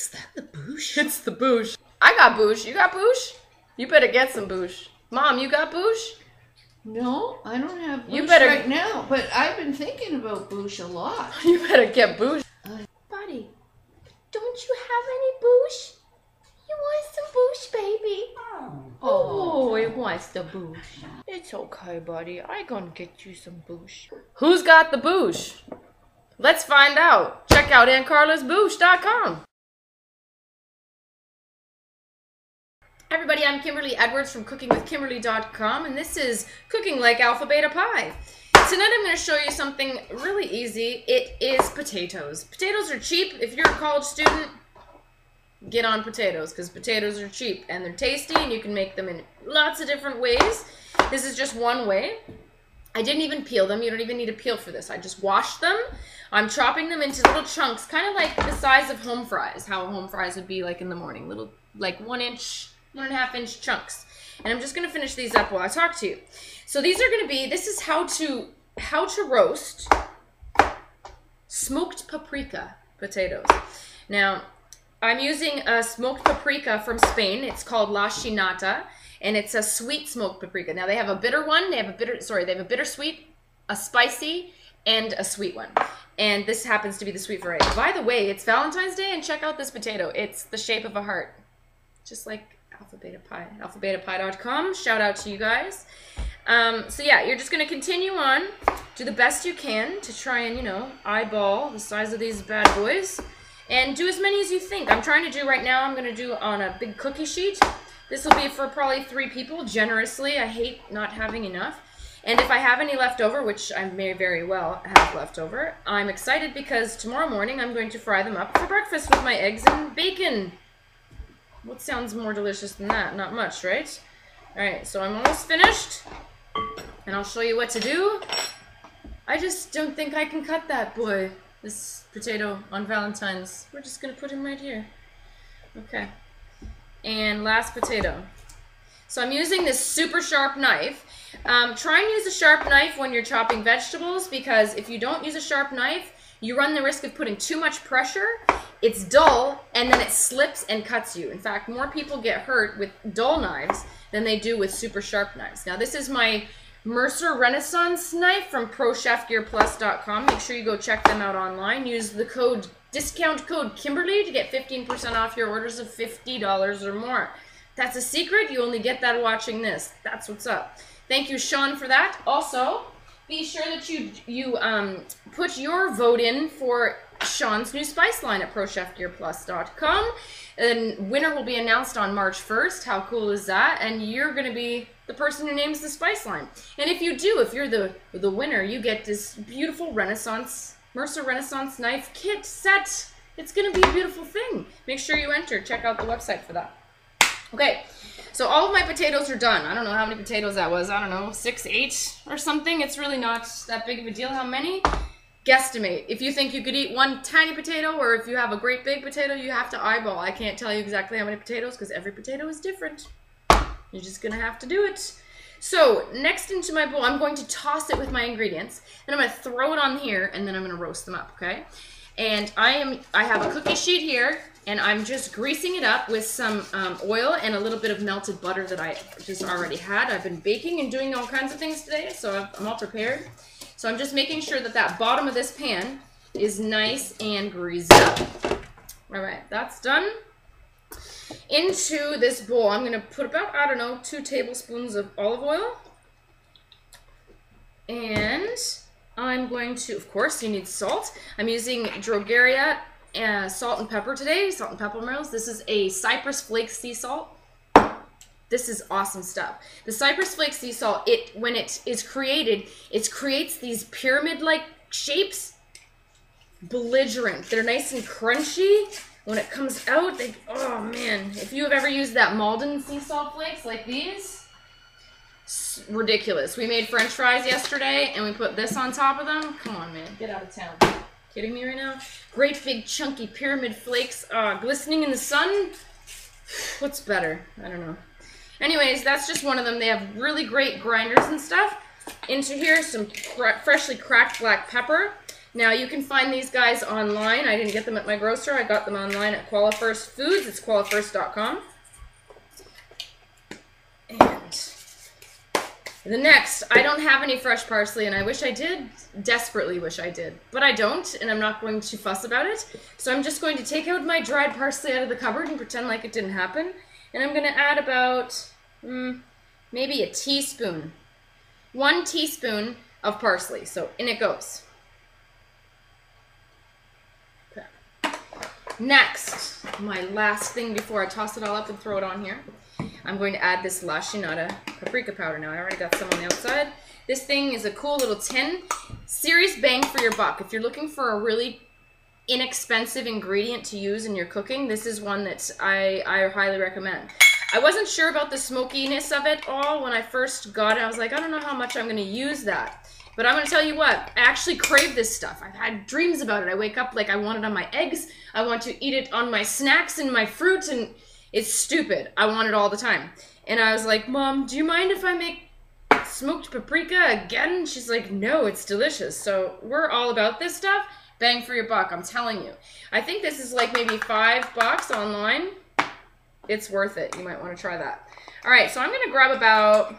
Is that the boosh? It's the boosh. I got boosh. You got boosh? You better get some boosh. Mom, you got boosh? No, I don't have boosh You better... right now, but I've been thinking about boosh a lot. You better get boosh. Buddy, don't you have any boosh? You want some boosh, baby? Oh, he wants the boosh. It's okay, buddy. I gonna get you some boosh. Who's got the boosh? Let's find out. Check out AuntCarla'sBoosh.com. Hi everybody, I'm Kimberly Edwards from CookingWithKimberly.com, and this is Cooking Like Alpha Beta Pie. Tonight I'm going to show you something really easy. It is potatoes. Potatoes are cheap. If you're a college student, get on potatoes, because potatoes are cheap and they're tasty and you can make them in lots of different ways. This is just one way. I didn't even peel them. You don't even need to peel for this. I just washed them. I'm chopping them into little chunks, kind of like the size of home fries, how home fries would be like in the morning. Little, like 1.5 inch chunks. And I'm just going to finish these up while I talk to you. So these are going to be, this is how to roast smoked paprika potatoes. Now, I'm using a smoked paprika from Spain. It's called La Chinata, and it's a sweet smoked paprika. Now they have a bitter one, they have a bittersweet, a spicy, and a sweet one. And this happens to be the sweet variety. By the way, it's Valentine's Day, and check out this potato. It's the shape of a heart, just like Alpha Beta Pie, alphabetapie.com. Shout out to you guys. So yeah, you're just going to continue on, do the best you can to try and, you know, eyeball the size of these bad boys, and do as many as you think. I'm trying to do right now, I'm going to do on a big cookie sheet. This will be for probably 3 people, generously. I hate not having enough. And if I have any left over, which I may very well have left over, I'm excited because tomorrow morning I'm going to fry them up for breakfast with my eggs and bacon. What sounds more delicious than that? Not much, right? Alright, so I'm almost finished, and I'll show you what to do. I just don't think I can cut that boy, this potato on Valentine's. We're just going to put him right here. Okay. And last potato. So I'm using this super sharp knife. Try and use a sharp knife when you're chopping vegetables, because if you don't use a sharp knife, you run the risk of putting too much pressure. It's dull, and then it slips and cuts you. In fact, more people get hurt with dull knives than they do with super sharp knives. Now, this is my Mercer Renaissance knife from ProChefGearPlus.com. Make sure you go check them out online. Use the discount code Kimberly to get 15% off your orders of $50 or more. That's a secret. You only get that watching this. That's what's up. Thank you, Sean, for that. Also, be sure that you put your vote in for Sean's new spice line at ProChefGearPlus.com. And winner will be announced on March 1st. How cool is that? And you're going to be the person who names the spice line. And if you do, if you're the winner, you get this beautiful Mercer Renaissance knife kit set. It's going to be a beautiful thing. Make sure you enter. Check out the website for that. Okay, so all of my potatoes are done. I don't know how many potatoes that was. I don't know, 6, 8 or something. It's really not that big of a deal how many. Guesstimate. If you think you could eat one tiny potato, or if you have a great big potato, you have to eyeball. I can't tell you exactly how many potatoes because every potato is different. You're just going to have to do it. So, next into my bowl, I'm going to toss it with my ingredients. Then I'm going to throw it on here, and then I'm going to roast them up, okay? And I have a cookie sheet here, and I'm just greasing it up with some oil and a little bit of melted butter that I just already had. I've been baking and doing all kinds of things today, so I'm all prepared. So I'm just making sure that that bottom of this pan is nice and greased up. All right, that's done. Into this bowl, I'm going to put about, I don't know, 2 tablespoons of olive oil. And I'm going to, of course, you need salt. I'm using Drogeria salt and pepper today, salt and pepper mills. This is a Cypress Flake sea salt. This is awesome stuff. The Cypress Flake sea salt, when it is created, it creates these pyramid-like shapes. Belligerent. They're nice and crunchy. When it comes out, oh man. If you have ever used that Malden sea salt flakes like these, it's ridiculous. We made French fries yesterday, and we put this on top of them. Come on, man. Get out of town. Kidding me right now? Great big chunky pyramid flakes, glistening in the sun. What's better? I don't know. Anyways, that's just one of them. They have really great grinders and stuff. Into here, some freshly cracked black pepper, Now, you can find these guys online. I didn't get them at my grocer. I got them online at Qualifirst Foods. It's qualifirst.com. And the next, I don't have any fresh parsley, and I wish I did. Desperately wish I did. But I don't, and I'm not going to fuss about it. So I'm just going to take out my dried parsley out of the cupboard and pretend like it didn't happen. And I'm going to add about, maybe a teaspoon. 1 teaspoon of parsley. So in it goes. Okay. Next, my last thing before I toss it all up and throw it on here, I'm going to add this La Chinata paprika powder. Now, I already got some on the outside. This thing is a cool little tin. Serious bang for your buck. If you're looking for a really inexpensive ingredient to use in your cooking, this is one that I highly recommend. I wasn't sure about the smokiness of it all when I first got it. I was like, I don't know how much I'm going to use that. But I'm going to tell you what, I actually crave this stuff. I've had dreams about it. I wake up like I want it on my eggs. I want to eat it on my snacks and my fruit, and it's stupid. I want it all the time. And I was like, Mom, do you mind if I make smoked paprika again? She's like, no, it's delicious. So we're all about this stuff. Bang for your buck, I'm telling you. I think this is like maybe $5 online. It's worth it. You might want to try that. All right, so I'm going to grab about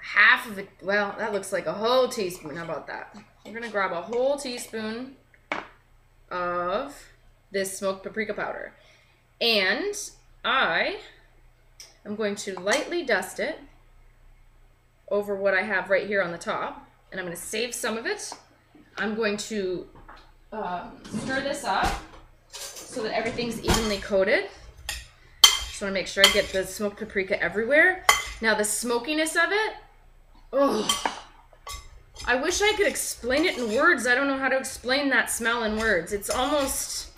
half of it. Well, that looks like a whole teaspoon. How about that? We're going to grab a whole teaspoon of this smoked paprika powder. And I am going to lightly dust it over what I have right here on the top. And I'm going to save some of it. I'm going to stir this up so that everything's evenly coated. Just want to make sure I get the smoked paprika everywhere. Now, the smokiness of it, oh, I wish I could explain it in words. I don't know how to explain that smell in words. It's almost,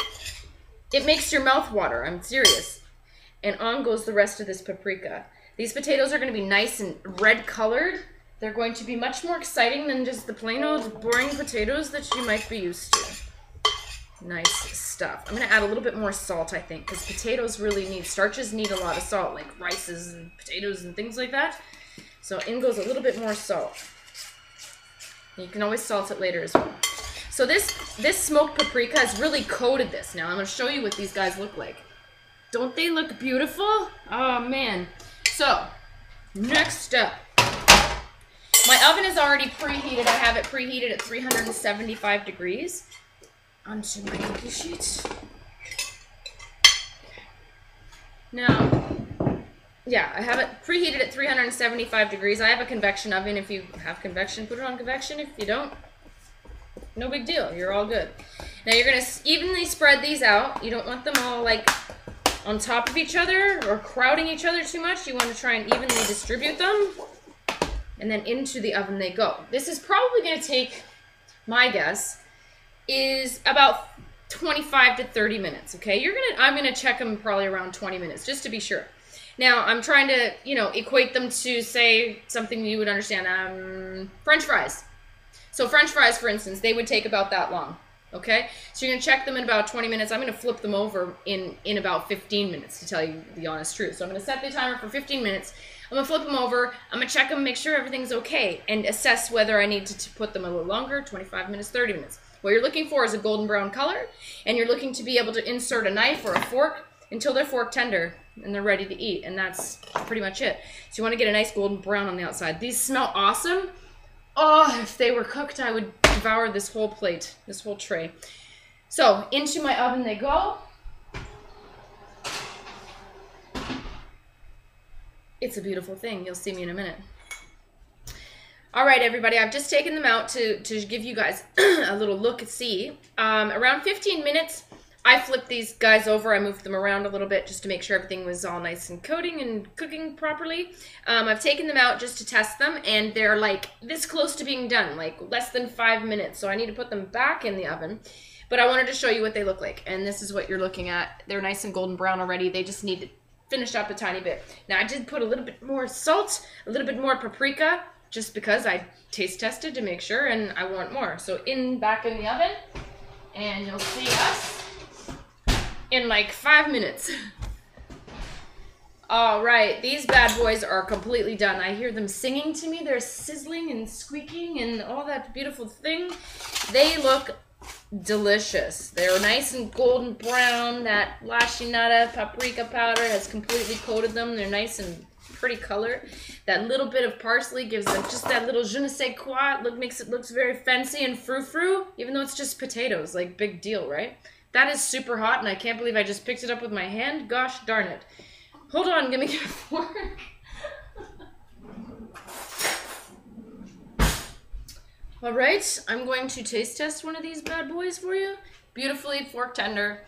it makes your mouth water. I'm serious. And on goes the rest of this paprika. These potatoes are going to be nice and red colored. They're going to be much more exciting than just the plain old boring potatoes that you might be used to. Nice stuff. I'm going to add a little bit more salt, I think, because potatoes really need, starches need a lot of salt, like rices and potatoes and things like that. So in goes a little bit more salt. You can always salt it later as well. So this smoked paprika has really coated this. Now I'm going to show you what these guys look like. Don't they look beautiful? Oh, man. So, next step. My oven is already preheated. I have it preheated at 375 degrees. Onto my cookie sheet. Now, yeah, I have it preheated at 375 degrees. I have a convection oven. If you have convection, put it on convection. If you don't, no big deal. You're all good. Now, you're going to evenly spread these out. You don't want them all, like, on top of each other or crowding each other too much. You want to try and evenly distribute them. And then into the oven they go. This is probably going to take, my guess, is about 25 to 30 minutes, okay? I'm gonna check them probably around 20 minutes, just to be sure. Now, I'm trying to, equate them to, say, something you would understand, French fries. So French fries, for instance, they would take about that long, okay? So you're gonna check them in about 20 minutes. I'm gonna flip them over in about 15 minutes, to tell you the honest truth. So I'm gonna set the timer for 15 minutes. I'm gonna flip them over, I'm gonna check them, make sure everything's okay, and assess whether I need to put them a little longer, 25 minutes, 30 minutes. What you're looking for is a golden brown color, and you're looking to be able to insert a knife or a fork until they're fork tender and they're ready to eat, and that's pretty much it. So you want to get a nice golden brown on the outside. These smell awesome. Oh, if they were cooked, I would devour this whole plate, this whole tray. So into my oven they go. It's a beautiful thing. You'll see me in a minute. All right, everybody, I've just taken them out to give you guys a little look-see. Around 15 minutes, I flipped these guys over. I moved them around a little bit just to make sure everything was all nice and coating and cooking properly. I've taken them out just to test them, and they're like this close to being done, like less than 5 minutes. So I need to put them back in the oven. But I wanted to show you what they look like, and this is what you're looking at. They're nice and golden brown already. They just need to finish up a tiny bit. Now, I did put a little bit more salt, a little bit more paprika, just because I taste tested to make sure, and I want more. So back in the oven, and you'll see us in like 5 minutes. All right, these bad boys are completely done. I hear them singing to me. They're sizzling and squeaking and all that beautiful thing. They look delicious. They're nice and golden brown. That lachinata paprika powder has completely coated them. They're nice and pretty color. That little bit of parsley gives them just that little je ne sais quoi. Makes it looks very fancy and frou-frou, even though it's just potatoes. Like, big deal, right? That is super hot, and I can't believe I just picked it up with my hand. Gosh darn it. Hold on, give me a fork. All right, I'm going to taste test one of these bad boys for you. Beautifully fork tender.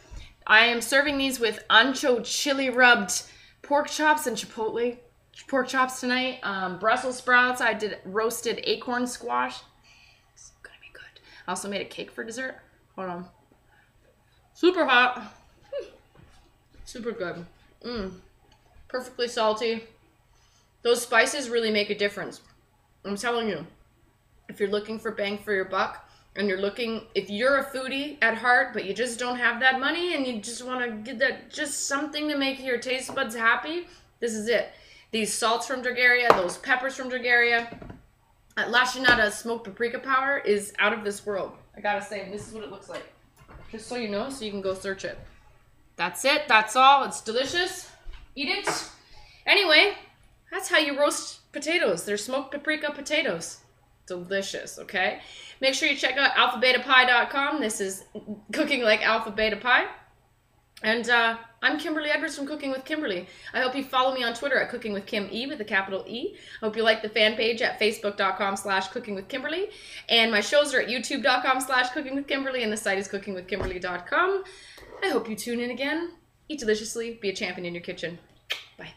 I am serving these with ancho chili rubbed pork chops and chipotle pork chops tonight. Brussels sprouts. I did roasted acorn squash. It's gonna be good. I also made a cake for dessert. Hold on. Super hot. Super good. Perfectly salty. Those spices really make a difference. I'm telling you, if you're looking for bang for your buck, and if you're a foodie at heart, but you just don't have that money, and you just want to get that, just something to make your taste buds happy, this is it. These salts from Dragaria, those peppers from Dragaria, lachinata smoked paprika powder is out of this world. I gotta say, this is what it looks like. Just so you know, so you can go search it. That's it. That's all. It's delicious. Eat it. Anyway, that's how you roast potatoes. They're smoked paprika potatoes. Delicious, okay? Make sure you check out alphabetapie.com. This is Cooking Like Alpha Beta Pie. And I'm Kimberly Edwards from Cooking with Kimberly. I hope you follow me on Twitter at Cooking with Kim E with a capital E. I hope you like the fan page at facebook.com/cookingwithkimberly. And my shows are at youtube.com/cookingwithkimberly, and the site is cookingwithkimberly.com. I hope you tune in again. Eat deliciously. Be a champion in your kitchen. Bye.